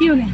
Fiume.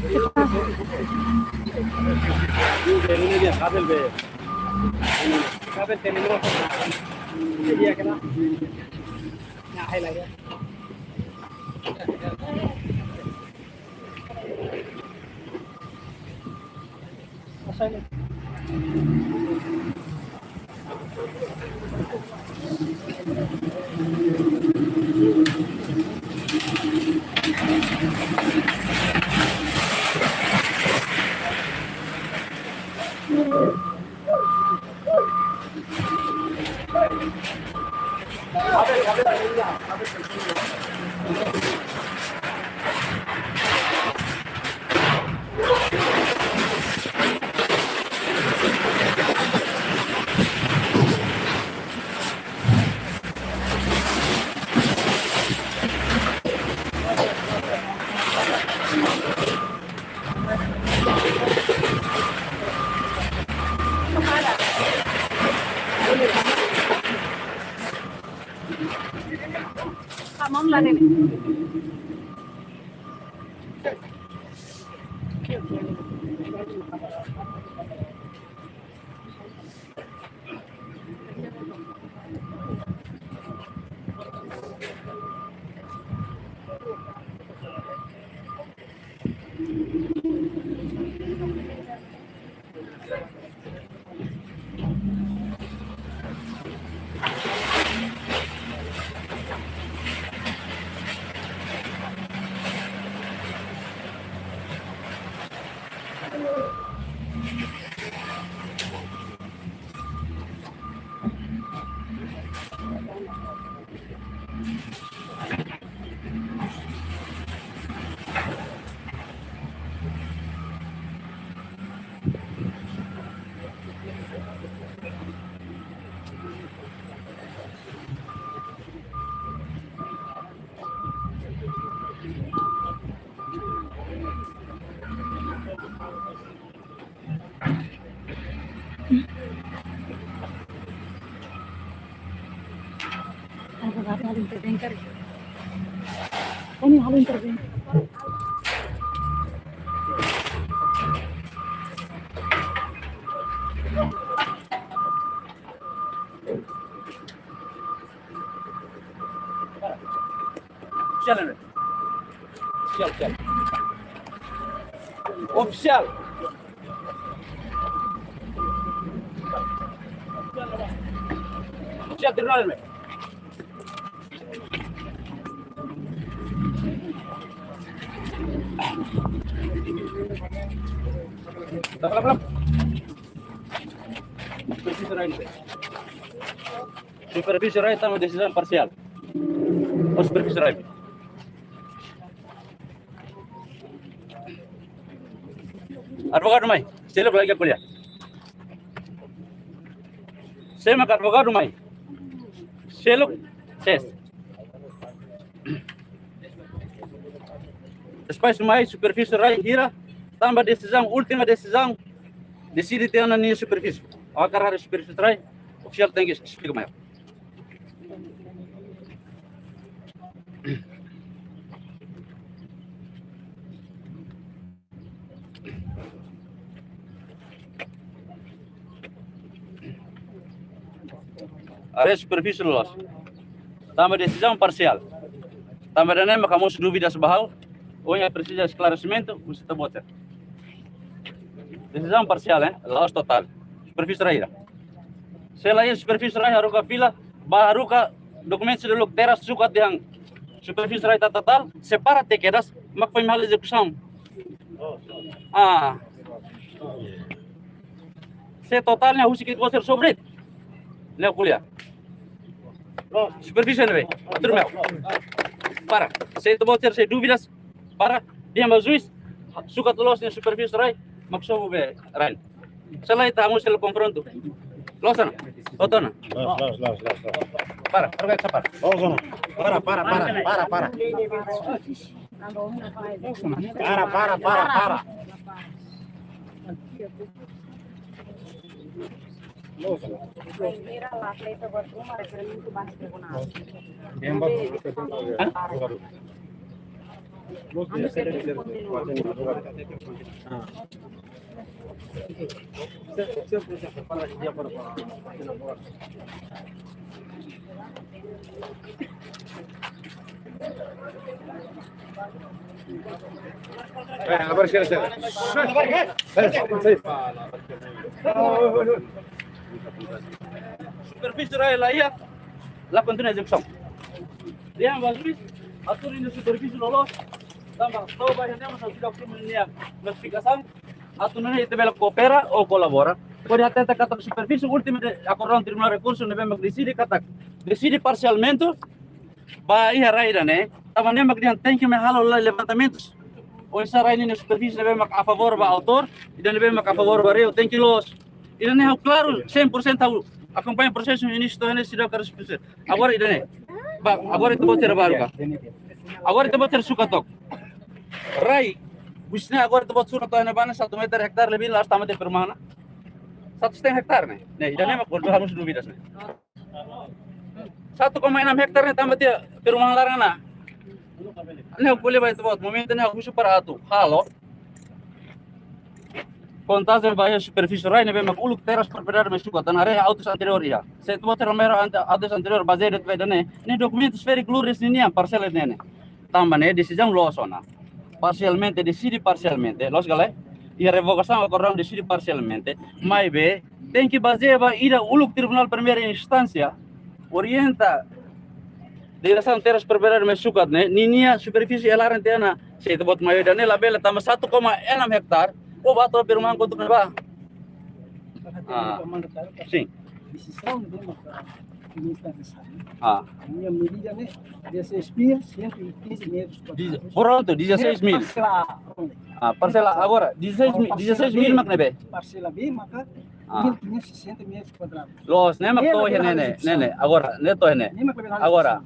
Mong là này. Hal intervenir. Ini hal intervenir. Official. Official. Oficial tribunal, me. Pelap. Supervisor aí está uma decisão parcial. O supervisor aí. Advogado mai, selo lagi kuliah. Saya mak advogado mai. Selo, ses. Depois mai supervisor aí gira, tambah decisão, última decisão, decide ter na supervisor. A carreira supervisor aí, oficial tem que explicar mais. A supervisor lolos. Tambah decisão parcial. Tambah dana makamos dúvidas bahal, ou yang precisa esclarecimento, você está botando. Decisão parcial, lolos total. Supervisor aí. Se lá supervisor aí haruka fila, baharuka dokumen sudah luk teras sukat yang supervisor aí total, separa tekedas, mak mahal execução. Se totalnya harus kita boser sobre. Leo kuliah. Supervisor nih, atur meu. Para, saya tu bocer saya dúvidas, para dia mas juiz, suka losnya supervisor aí, maksomo be, rain. Selain itu harus selalu konfronto. Losana, otona. Los. Para sapar. Losana. Para. Para. Mira la pleito buat rumah referendum bahas tribunal. Supervisor aí lá ia, lá continua a execução. Dia mas juiz, atur ini supervisor lolos, tambah tahu banyak yang masih tidak punya notificação, atur ini itu bela coopera ou colabora. Pode até kata supervisor último acordão tribunal recurso nebe mak decide parcialmente, ba ia raida né, tava nem mak dian tem que me halo levantamentos. Ou essa raida ini supervisor nebe mak a favor ba autor, e nebe mak a favor ba reo, tem que los. Ini nih claro 100% tahu acompanha o processo início do ano se dá para supervisor. Agora ini nih. Agora itu bocer baru kah? Agora itu bocer suka tok. Rai, busnya agora itu bocer suka tok bana 1 meter hektar lebih lah tamat di perumahan. 1,5 hektar nih. Nih, ini mah kalau harus dulu bidas nih. 1,6 hektar nih tamat di perumahan larana. Ini aku boleh bayar bot. Momennya aku super atu. Halo. Contagem bahaya supervisor rai nebe mak uluk teras propriedade mas suka tanah reh autos anterior ia. Saya tu bocer mero autos anterior baseado tu dane. Ini documentos very clear ini parcela nene. Tambah nih decisão losona. Parcialmente decide parcialmente. Los galera. E a revogação acordão decide parcialmente. Mas be tem que basear ida uluk tribunal primeira instância orienta direção teras propriedade mas suka né. Ninia superfície elaran tiana. Saya tu bot maior dane labela tambah 1,6 hektar. Oh, bato perumahan quanto que vai? Sim. Decisão de uma instância. Minha medida né, 16.115 metros quadrados. Pronto, 16 mil. Parcela agora, 16 mil mak nebe. Parcela B, maka 1.560 metros quadrados. Los, nem mak to nene. Agora, neto nene. Agora,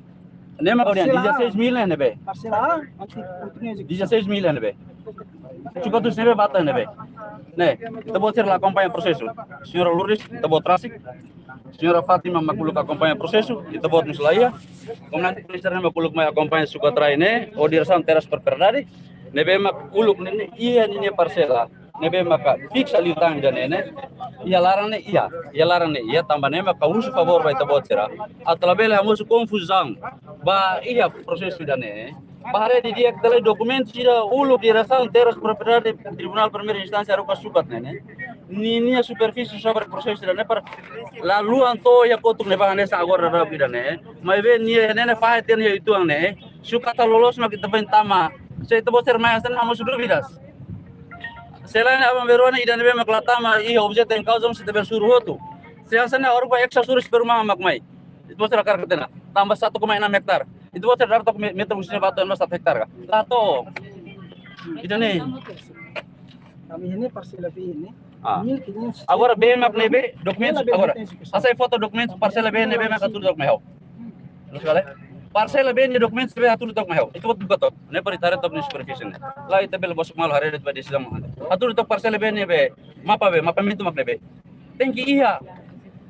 nem mak odian 16 mil nebe. Parcela A, 16 mil nebe. Cukup tu sebe bata nebe. Ne, kita bocer lá acompanha o processo. Senhora Lourdes, kita bot traffic. Senhora Fátima makuluk acompanha o processo, kita bot mislaia. Como nanti polícia makuluk mai acompanha suka trai ne, ou direção teras propriedade. Nebe makuluk ne ia ni parcela. Nebe maka fixa ali utang dan ne. Ia larang ne ia tambah ne maka usu favor vai tabotera. Atlabele hamus confusão. Ba ia processo dan ne. Bahare di dia kita dokumen sudah uluk direção teras propriedade tribunal primeira instância rupa sukat ne. Nini a superfície sobre o processo da né para lá lua anto ya kotuk ne bang nessa agora rapi da né mas vê ni né faz ter ni itu né se o kata lolos mak kita tama se itu boser mais tan amos dúvidas selain abang verona ida ne mak latama i objeto em causa se deve suruh tu se asana orang ba extra surus perumah mak mai itu boser akar ketena tambah 1,6 hektar itu boser dartok meter busnya batuan mas 1 hektar ka lato itu nih Kami ini parcela B ini. Ah. 1500. Agora bem mak nebe documentos agora. Asai foto documentos parcela bem nebe mak atur dok mahau. Terus kale. Parcela bem documentos nebe atur dok mahau. Itu buat to. Ne paritare to ni superficie ne. La ita bel bosuk mal hare det badi silam. Atur dok parcela bem nebe mapa mintu mak nebe. Thank you iya.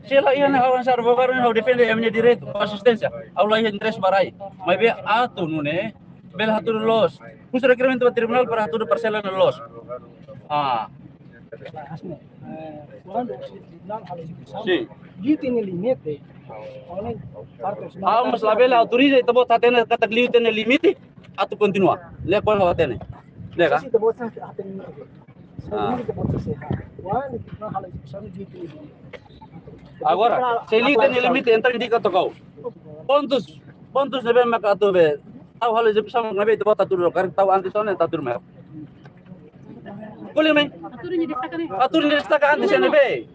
Sila iya na awan sar governo how defende emne direito assistência. Aula iya interest barai. Mai be atu nune bel atur los. Kus requerimento do tribunal para atur parcela na los. Ah. Quando o tribunal fala execução, Sim. dia tem limite. Olha, parte Ah, mas lá bela autoriza e tabo tatene katagliu tene limite atu continua. Le kon hatene. Lega. Se você até limite. Se limite pode ser. Quando o tribunal fala execução, dia tem limite. Agora, se li tene limite entra indica to kau. Pontos nebe makatu be. Tau hal execução nebe tabo tatur kar tau anti sone tatur me. Boleh main? Atur ni destaca antes nebe.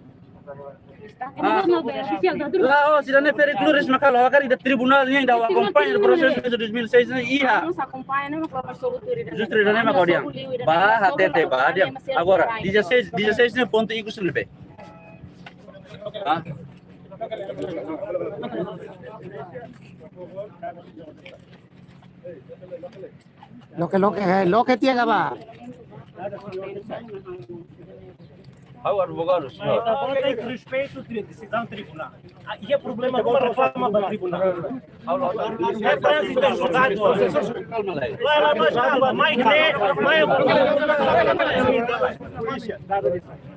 Lá, se não é periclures macalo, agora da tribunal nem da acompanha o processo de 2006 iya. Nos acompanha, né, mas absoluto. Justru da nema kau dia. Bah, hati bah dia. Agora, 16 ni ponto ikus nebe. Ah. Lo que tiene va. How advogado, senhor? Tem respeito à decisão tribunal. E é problema com a reforma do tribunal. É trânsito é julgado. Calma lá.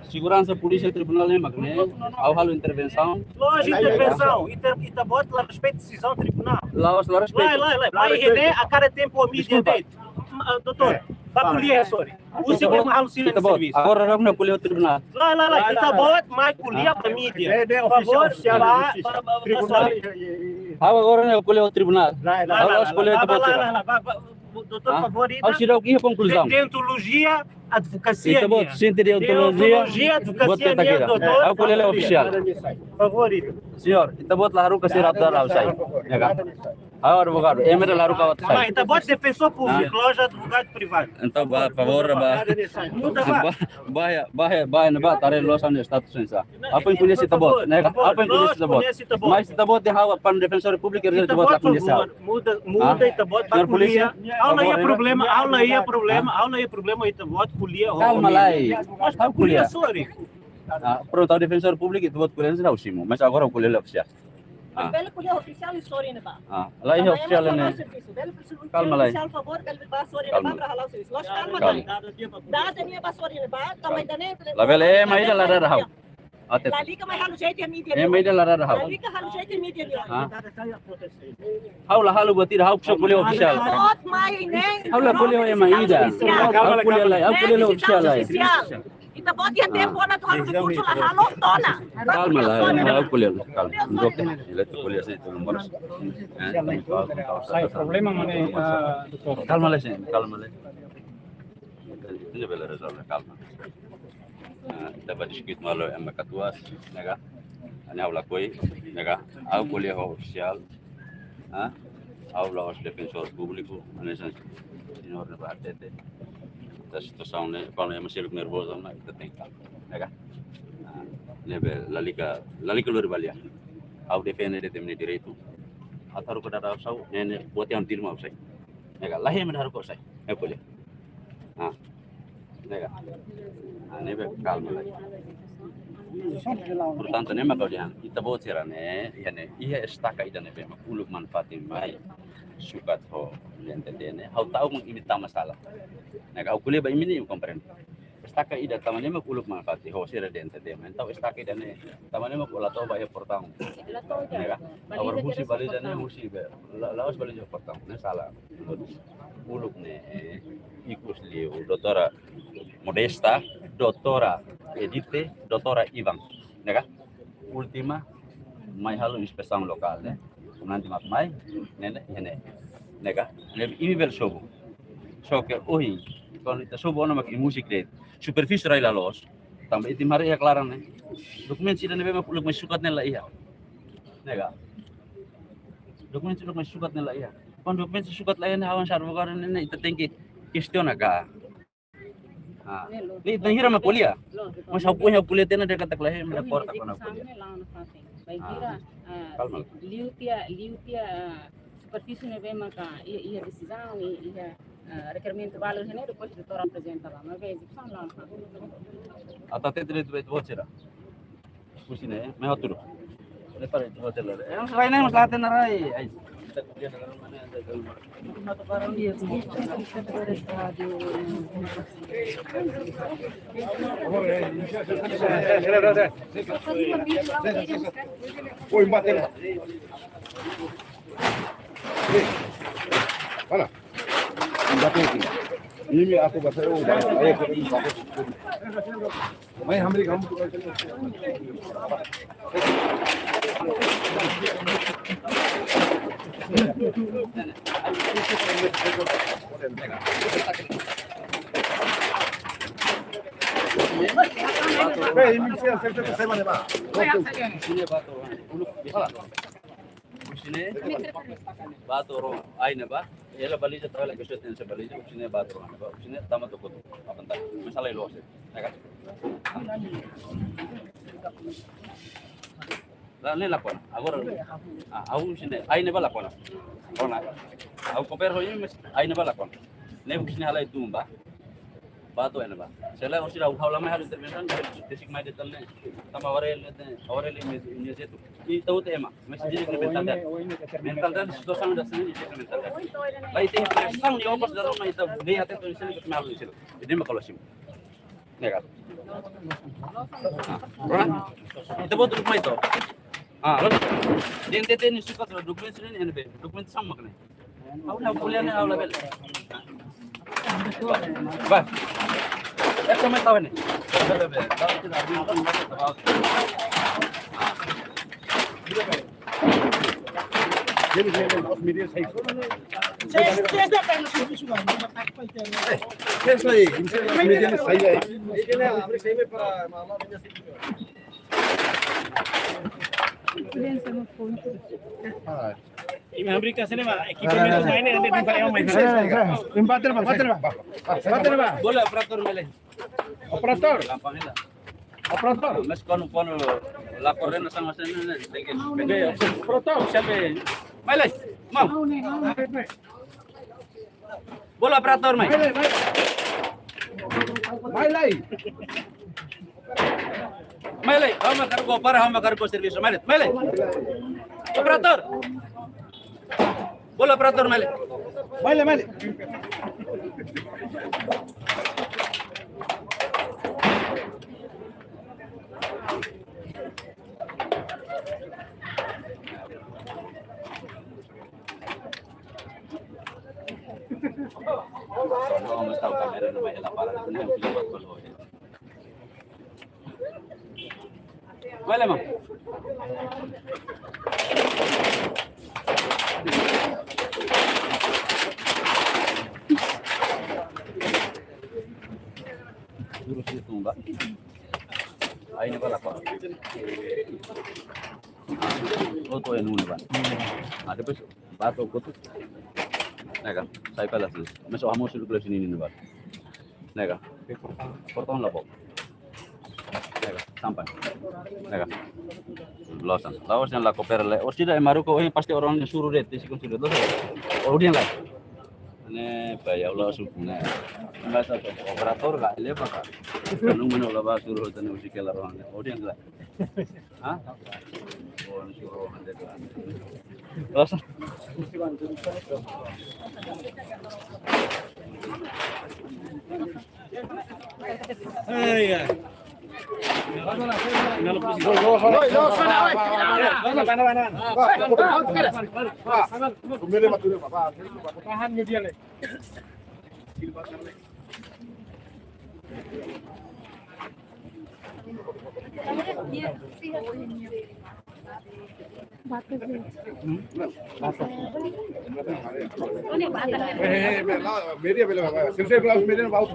Segurança, polícia, tribunal, lembra, né? Ao halo intervenção. Lógico, intervenção. E tá bota lá respeito à decisão tribunal. Lá, respeito. Lá. Mas a cada tempo a mídia dele. Doutor, para colher, sorry. O segundo alucínio de serviço. Agora não me colheu o tribunal. Lá. E tá bota, mas colher para a mídia. Por favor, lá. Agora não colheu o tribunal. Agora escolheu o tribunal. Doutor, por favor, ao tirar o que é conclusão? Deontologia, advocacia. Então, sem deontologia, advocacia, doutor. Ao colher é oficial. Por favor, senhor, então bota lá a ser aptar ao sai. Agora, advogado, é melhor lá a sai. Mas então bota defensor público, loja advogado privado. Então, por favor, vai na batalha loja no status sensa. Apa yang punya si tabot, né? Apa yang punya si tabot. Mas si tabot de hawa pan defensor público ele tabot lá punya sa. Muda e tabot para polícia. Aula aí é problema e tabot colher. Calma lá. Mas para colher, sorry. Pronto, o defensor público itu buat kuliah sudah usimu, mas agora o kuliah oficial. Bela colher oficial e sorry ne ba. Lá é oficial né. Calma lá. Oficial favor, bela ba sorry ne ba para halau serviço. Lógico, calma lá. Dada minha ba sorry ne ba, também dane. Lá bela é mais da lara rahau. Até. Lá liga mais halu jeito a mídia. É mais da lara rahau. Lá liga halu jeito a mídia. Hau lah halu buat tidak hau kuliah oficial. Bot mai ne. Hau lah kuliah yang maida. Hau kuliah lah, hau kuliah oficial lah. Kita bot yang tempo na tu halu recurso la halu tona. Calma lá, hau kuliah, calma. Dokter, ele tu kuliah sini tu nomor. Problema mana, doutor? Calma lá, sini, calma lá. Ini bela resolve, calma. Dapat diskut malu yang katuas, nega. Ani aula koi, nega. Au kuliah oficial. Aula os defensor público, ani san senhor na batete. Da situação, né? Quando é mais nervoso, não é? Tem calma, nega. Nebe, la liga luar balia. Au defende de temne direito. Ataru ko dada sau, nene buat yang dirma usai. Nega, lahi menharu ko usai. É kuliah. Nega. Nebe calma lagi. Portanto, nema kau dihan. Kita bawa cerane, ia estaka ida nebe makuluk manfaatin mai. Sukat ho lentene. Hau tahu mengimita masalah. Nega, au kuliah ba imini komprehend. Estaka ida tamane makuluk manfaati ho sira dente de men. Tau estaka ida ne tamane makula to ba portang. Nega. Awar husi bali dane husi be. Laos bali jo portang. Ne salah. Uluk ne ikus liu doutora Modesta, doutora edite doutora Ivan, nega? Última, mai halu inspeção local, né? Nanti mak mai, nene, nega? Ini bel sobo. Só que hoje, quando kita sobo ona mak musik deh, superfície raila los, também itu mari ya klaran, né? Dokumen sih dan memang uluk sukat nela iya, nega? Dokumen sukat nela iya. Quando dokumen sukat lain hawan sarvogaran nene, itu tinggi question agak. Ni tangira ma kuliah. Mas punya kuliah tena dia kata kelahi mana porta kona kuliah. Liu tia superfície ne vem maka ia decisão ia requerimento valor né depois do tora apresenta lá, mas vez são lá. Ata tetre tu betu bocera. Kusine, me haturu. Le pare tu hotel le. Yang rai nai mas laten rai. Ai. Kita kuliah dalam mana ada dalam. Mata barang dia. Oi, bateu. Mana? Bateu aqui. Ini aku baca ayo pergi. Mai hamri kamu Sini batu ro aina ba ela balija tawala ke shoten se balija sini batu ro ba sini tama to ko apa tak masalah lo se ya kan la ne la pona agora au sini aina ba la pona pona au compare ho ini aina ba la pona ne sini hala itu ba batu ena ba sela usira uhaula mai halu intervention desik mai detalne tama orel ini itu i tahu tema masih jadi mental dan situasi sudah sini jadi mental dan baik itu sang di opas dalam itu lihat itu sini kita malu sini jadi kalau sim ya kan itu buat rumah itu lalu di NTT ini suka terus dokumen sini NB dokumen sama kan awal kuliahnya awal level bah sama tahu nih kalau kita Jadi os media sai. Saya dapat nasi susu kan, dapat apa itu? Kes lagi, os media sai lagi. Ini abri saya para mama punya sih. Ini Amerika sini mah equipment main ini nanti tempat yang main. Bater ba? boleh operator mele Operator. gampang itu Operator. mas kono laporan sama sana dengan Operator. siapa mele mau bola operator mai Mai. mele hama kargo service mele operator bola operator mele Baile. kalau mas tahu kamera namanya laparan itu yang punya buat balo mele mang Jurus itu mbak. Ini apa lah pak? Itu yang nuna pak. Ada pun batu kutu. Nega, saya pelas tu. Masuk hamus dulu ke sini ni pak. Nega, potong lah pak. Nega, sampai. Nega, losan. Lawas yang laku perle. Or tidak Maroko ini pasti orang yang suruh deh. Tisikun suruh tu. Oh dia lah. Ini bayar Allah subhanahu. Masa operator lah, lepas kan? Kalau mana orang suruh tanah musik kelar orang, orang enggak? Hah? Orang suruh orang itu. Terus? Iya. Tahan dia le. मेरी सिर्फ ब्लाउज मेरे बहुत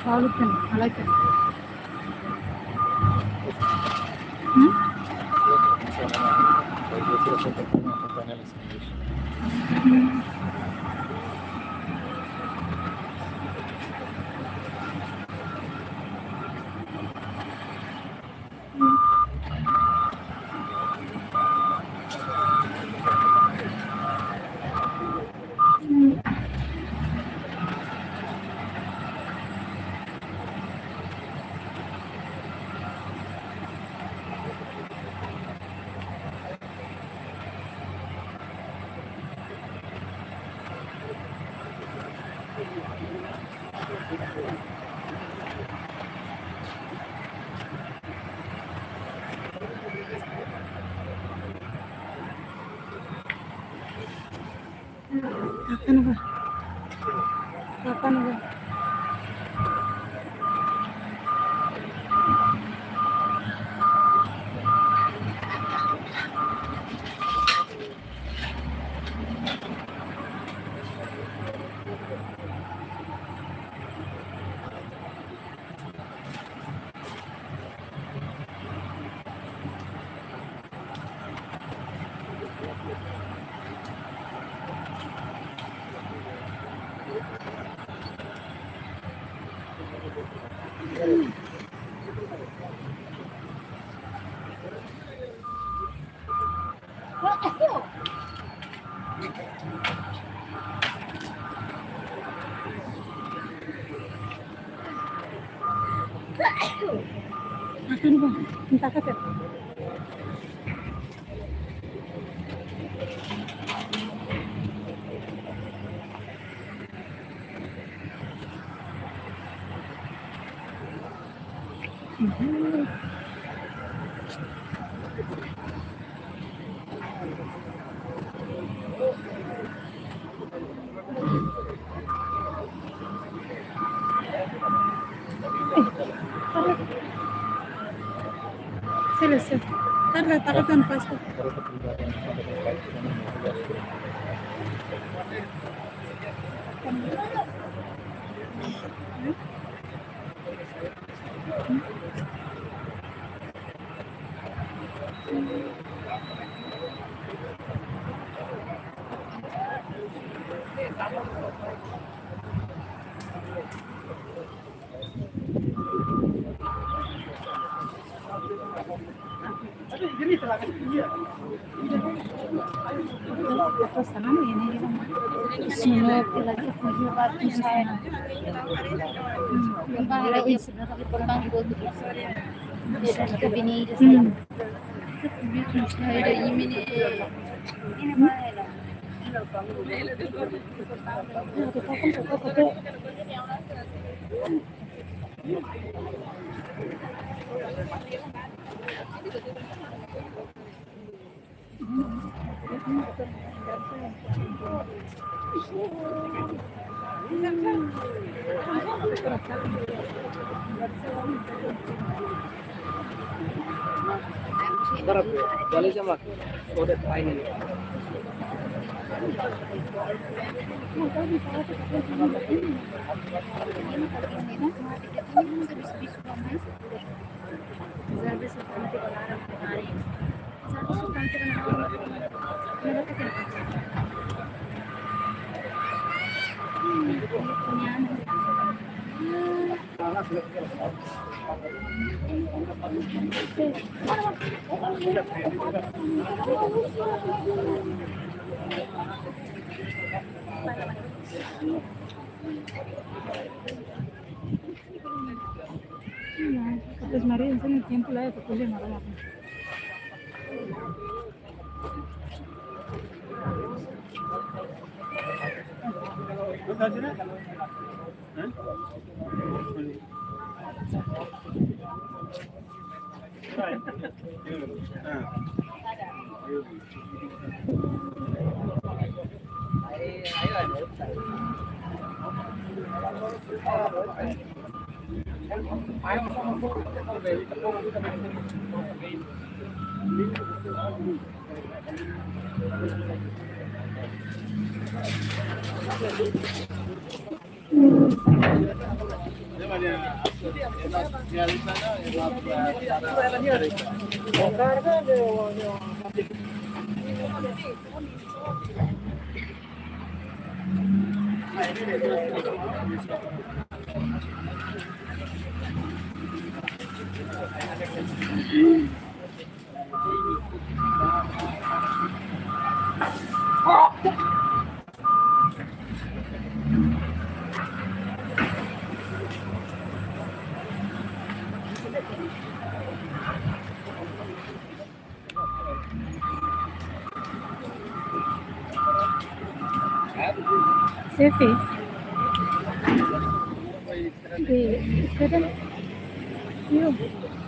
I like it. Ano ba? Paano ba? Ano ba? Minta ka, Pep. Sila. Tarutan pasta. Terus sana ini semua lagi kejuaraan di sana. Bahaya ya sudah kali potong gol gitu. Bisa ke bini di sana. Ada ini bahaya. Boleh sama udah main ini. Pues María, en el tiempo la de que pude matar. Sefi.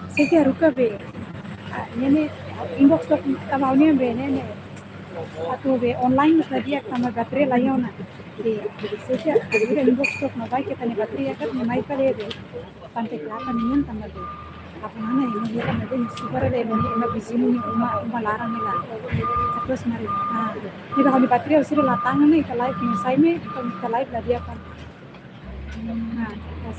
Sefi ruka be. Nene inbox to tamaunya be nene. Atu be online sadia kama gatre layona. Iya, jadi ada inbox stok na baik kita nih patria kan mai kali deh. Pantai kelapa nih tambah deh. Apa mana ini dia kan ada super ada yang na bisinu nih uma larang nih lah. Terus mari. Nah, ini kalau di patria usir latangan nih ke live nih saya nih ke live lah dia kan. Nah, terus.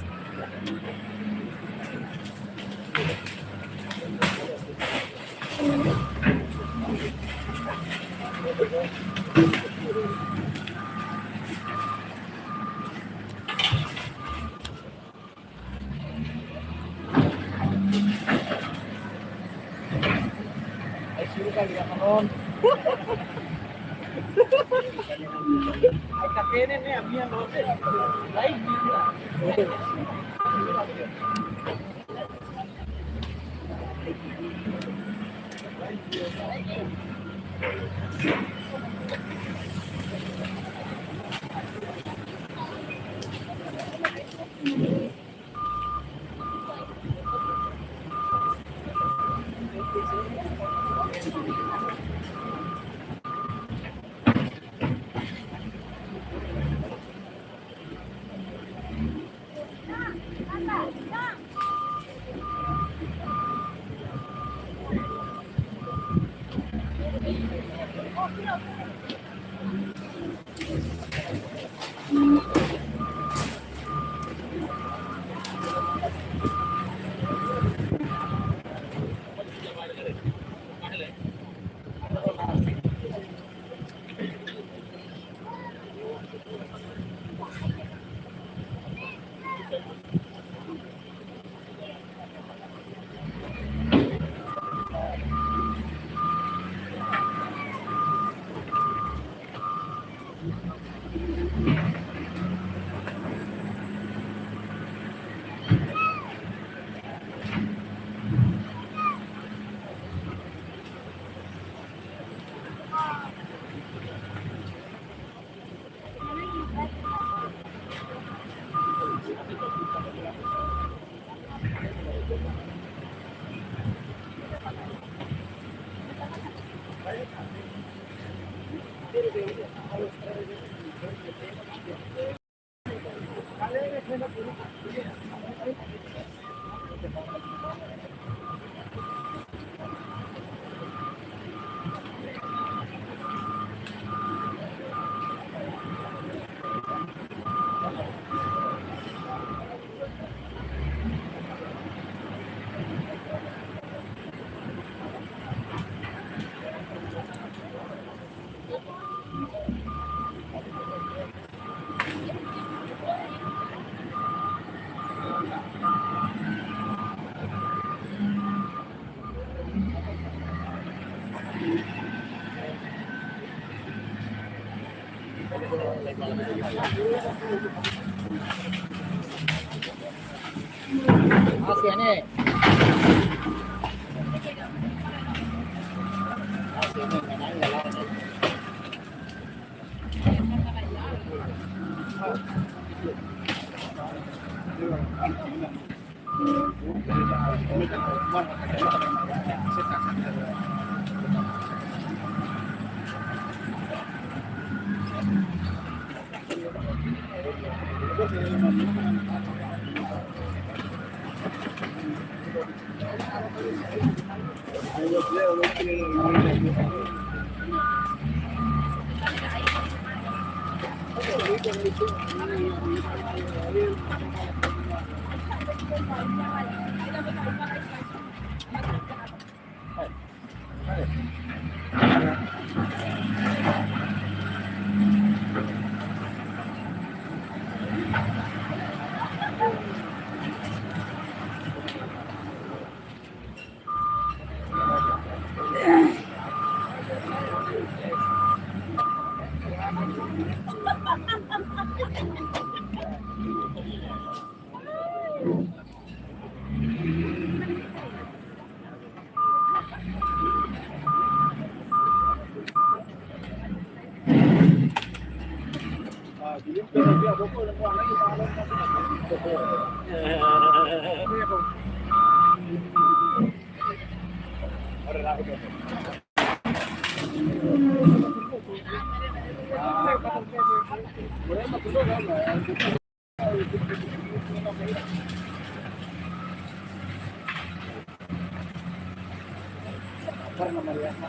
Warna Mariana.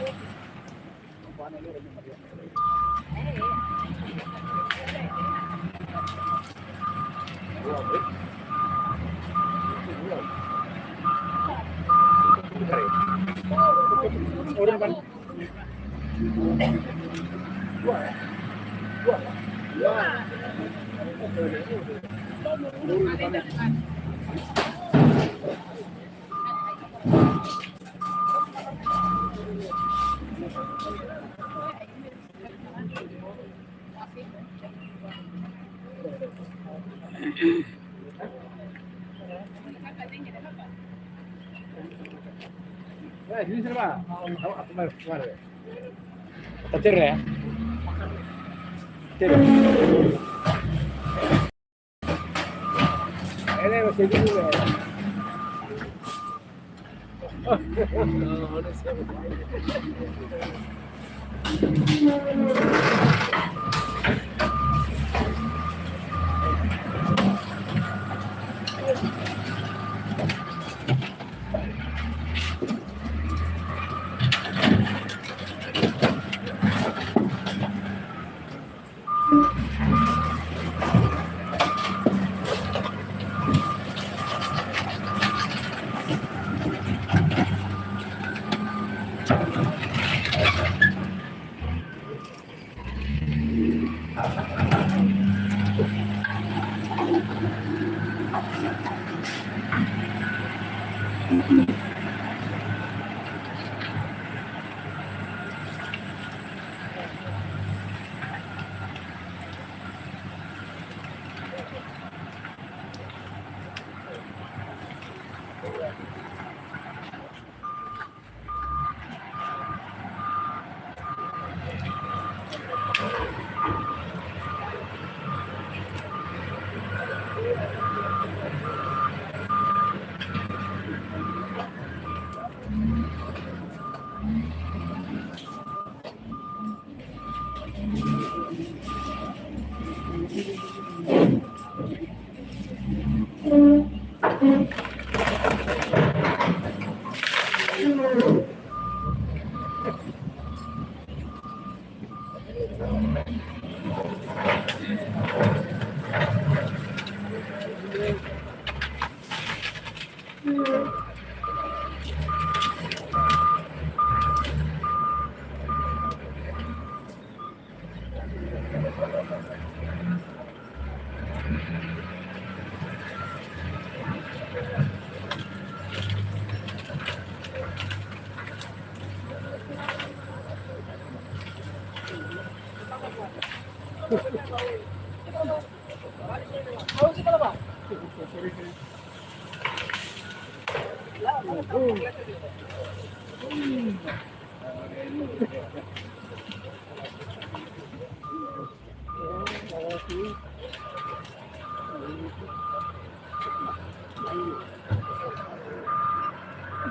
Kuan ini Warna Mariana. Udah kan? Ini siapa? Aku mau keluar. Petir ya? Petir. Ini masih dulu ya.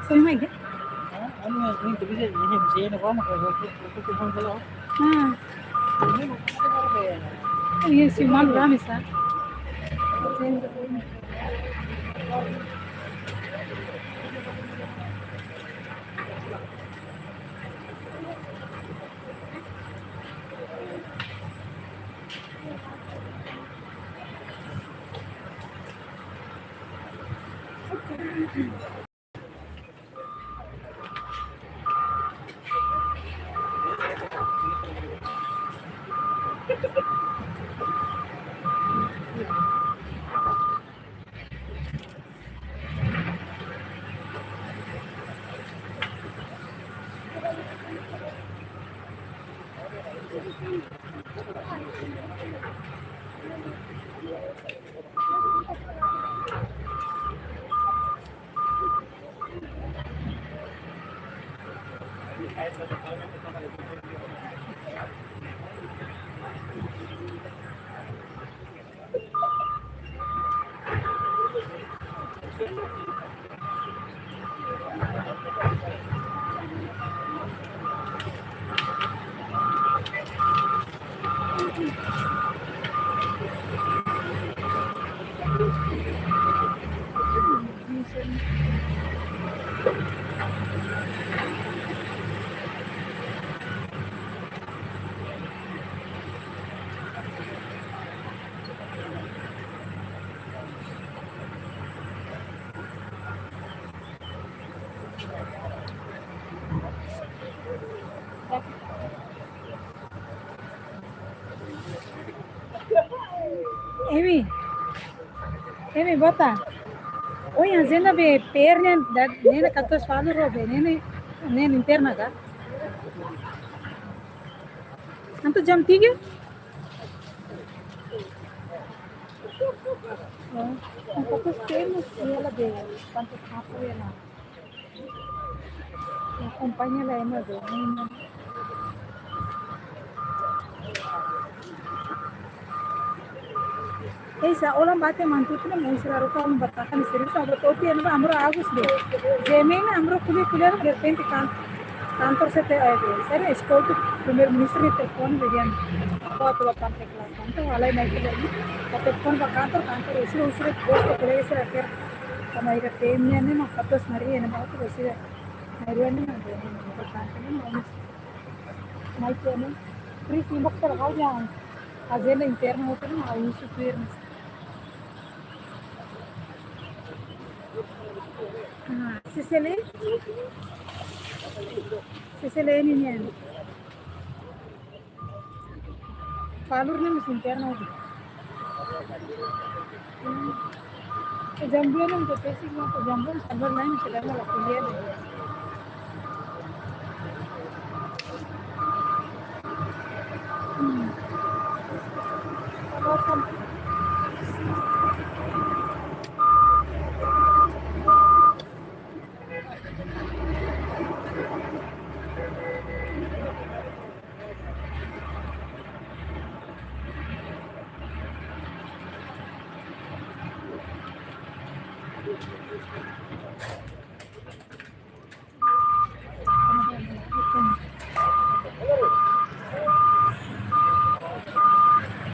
Sa'yo may git? Ano yung bisa ini bisa na ko ko phone ko. Ah. Yes, si Mal Ramis ah. Emi bota. Oi, agenda be perna da nene katos falu robe nene interna ga. Anto jam 3? Oh, katos perna ela be quanto tempo ela. Acompanha ela ema be. Esa orang bate mantu tu na musra ro kam batakan serius abro toti ena amro agus de zemin amro kuli de repente kantor se te aye sare school to primer minister ne telefon bedian बहुत वक्त काम करला तो वाला नहीं के लिए तो telefon ba kantor usre posto kule se raker kamai ka tem ne ma katos mari ena ba to usre mari ne ma de kantor ne mai ke ne free inbox कर हाउ जान agenda interna होता है ना उस पर Sicily ini nih. Palurnya masih interna lagi. Jambuan itu basic mah, jambuan server lain sudah malah kuliah deh. Kalau